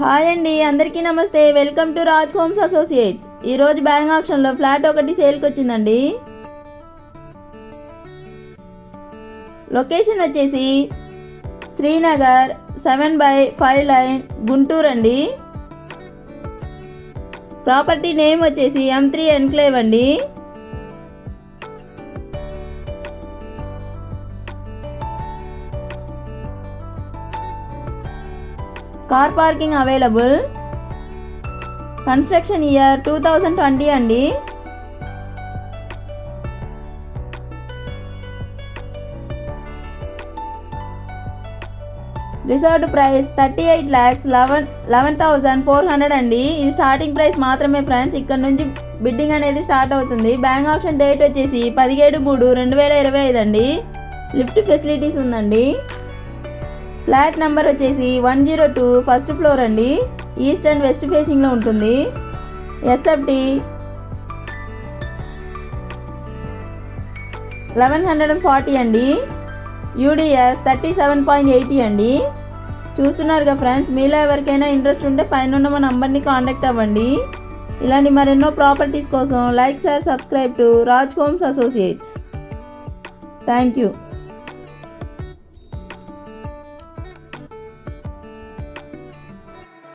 Hi అండి, అందరికీ నమస్తే. Welcome to Raj homes associates. ఈరోజు బ్యాంక్ ఆప్షన్లో ఫ్లాట్ ఒకటి సేల్కి వచ్చిందండి. లొకేషన్ వచ్చేసి శ్రీనగర్ 7/5 లైన్, గుంటూరు అండి. ప్రాపర్టీ నేమ్ వచ్చేసి M3 ఎన్క్లేవ్ అండి. Car parking available. Construction year 2020 అండి. రిజర్వ్డ్ ప్రైస్ 38,11,400 అండి. ఇది స్టార్టింగ్ ప్రైస్ మాత్రమే ఫ్రెండ్స్. ఇక్కడ నుంచి బిడ్డింగ్ అనేది స్టార్ట్ అవుతుంది. బ్యాంక్ ఆప్షన్ డేట్ వచ్చేసి 17/3/2025 అండి. లిఫ్ట్ ఫెసిలిటీస్ ఉందండి. ఫ్లాట్ నెంబర్ వచ్చేసి 102, ఫస్ట్ ఫ్లోర్ అండి. ఈస్ట్ అండ్ వెస్ట్ ఫేసింగ్లో ఉంటుంది. SFT 1140 అండి. UDS 37.80 అండి. చూస్తున్నారుగా ఫ్రెండ్స్, మీలో ఎవరికైనా ఇంట్రెస్ట్ ఉంటే పైన ఉన్న మా నంబర్ని కాంటాక్ట్ అవ్వండి. ఇలాంటి మరెన్నో ప్రాపర్టీస్ కోసం like, share, subscribe to Raj homes associates. Thank you.